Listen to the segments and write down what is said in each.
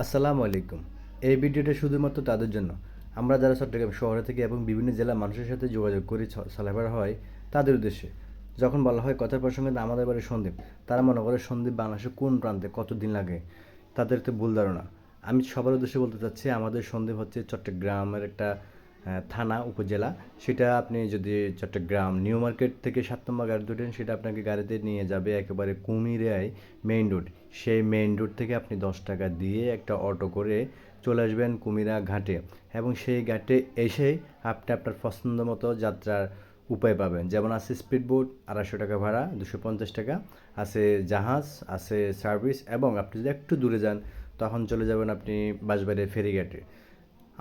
আসসালামু আলাইকুম। এই ভিডিওটা শুধুমাত্র তাদের জন্য, আমরা যারা চট্টগ্রাম শহরে থেকে এবং বিভিন্ন জেলার মানুষের সাথে যোগাযোগ করি, চলাফেরা হয়, তাদের উদ্দেশ্যে। যখন বলা হয় কথার প্রসঙ্গে আমাদের বাড়ি সন্দ্বীপ, তারা মনে করে সন্দ্বীপ বাংলাদেশের কোন প্রান্তে কতদিন লাগে, তাদের তো ভুল ধারণা। আমি সবার উদ্দেশ্যে বলতে চাচ্ছি, আমাদের সন্দ্বীপ হচ্ছে চট্টগ্রামের একটা থানা উপজেলা। সেটা আপনি যদি চট্টগ্রাম নিউ মার্কেট থেকে 7 নম্বর গাড়ি ধরেন, সেটা আপনাকে গাড়িতে নিয়ে যাবে একেবারে কুমিরায় মেইন রোড। সেই মেইন রোড থেকে আপনি 10 টাকা দিয়ে একটা অটো করে চলে আসবেন কুমিরা ঘাটে, এবং সেই ঘাটে এসে আপনি আপনার পছন্দ মতো যাত্রার উপায় পাবেন। যেমন আছে স্পিড বোট, 250 টাকা ভাড়া, 250 টাকা আছে, জাহাজ আছে, সার্ভিস। এবং আপনি যদি একটু দূরে যান, তখন চলে যাবেন আপনি বাঁশবাড়িয়া ফেরিঘাটে।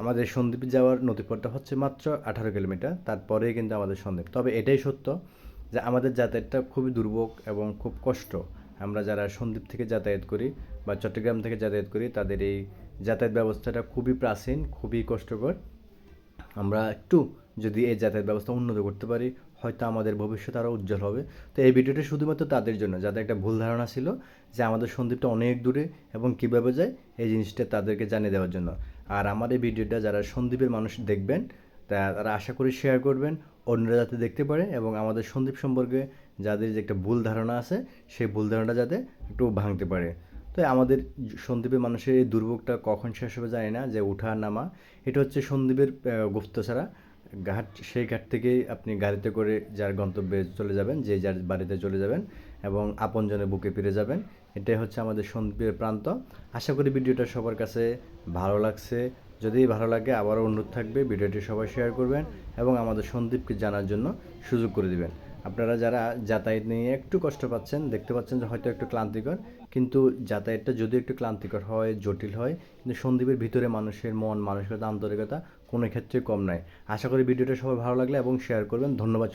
আমাদের সন্দ্বীপে যাওয়ার নথিপত্র হচ্ছে মাত্র 18 কিলোমিটার, তারপরেই কিন্তু আমাদের সন্দ্বীপ। তবে এটাই সত্য যে আমাদের যাতায়াতটা খুবই দুর্ভোগ এবং খুব কষ্ট। আমরা যারা সন্দ্বীপ থেকে যাতায়াত করি বা চট্টগ্রাম থেকে যাতায়াত করি, তাদের এই যাতায়াত ব্যবস্থাটা খুবই প্রাচীন, খুবই কষ্টকর। আমরা একটু যদি এই যাতায়াত ব্যবস্থা উন্নত করতে পারি, হয়তো আমাদের ভবিষ্যৎ আরও উজ্জ্বল হবে। তো এই ভিডিওটা শুধুমাত্র তাদের জন্য যাদের একটা ভুল ধারণা ছিল যে আমাদের সন্দ্বীপটা অনেক দূরে এবং কীভাবে যায়, এই জিনিসটা তাদেরকে জানিয়ে দেওয়ার জন্য। আর আমার এই ভিডিওটা যারা সন্দ্বীপের মানুষ দেখবেন, তারা আশা করি শেয়ার করবেন, অন্যরা যাতে দেখতে পারে, এবং আমাদের সন্দ্বীপ সম্পর্কে যাদের যে একটা ভুল ধারণা আছে, সেই ভুল ধারণাটা যাতে একটু ভাঙতে পারে। তো আমাদের সন্দ্বীপের মানুষের এই দুর্ভোগটা কখন শেষ হবে জানি না, যে ওঠা নামা। এটা হচ্ছে সন্দ্বীপের গুপ্তছড়া ঘাট। সেই ঘাট থেকেই আপনি গাড়িতে করে যার গন্তব্যে চলে যাবেন, যে যার বাড়িতে চলে যাবেন, এবং আপনজনের বুকে ফিরে যাবেন। এটাই হচ্ছে আমাদের সন্দ্বীপের প্রান্ত। আশা করি ভিডিওটা সবার কাছে ভালো লাগছে। যদি ভালো লাগে, আবারও অনুরোধ থাকবে ভিডিওটি সবাই শেয়ার করবেন এবং আমাদের সন্দ্বীপকে জানার জন্য সুযোগ করে দিবেন। আপনারা যারা যাতায়াত নিয়ে একটু কষ্ট পাচ্ছেন, দেখতে পাচ্ছেন যে হয়তো একটু ক্লান্তিকর, কিন্তু যাতায়াতটা যদি একটু ক্লান্তিকর হয়, জটিল হয়, কিন্তু সন্দ্বীপের ভিতরে মানুষের মন মানসিকতা, আন্তরিকতা কোনো ক্ষেত্রে কম নয়। আশা করি ভিডিওটা সবার ভালো লাগলে এবং শেয়ার করবেন। ধন্যবাদ।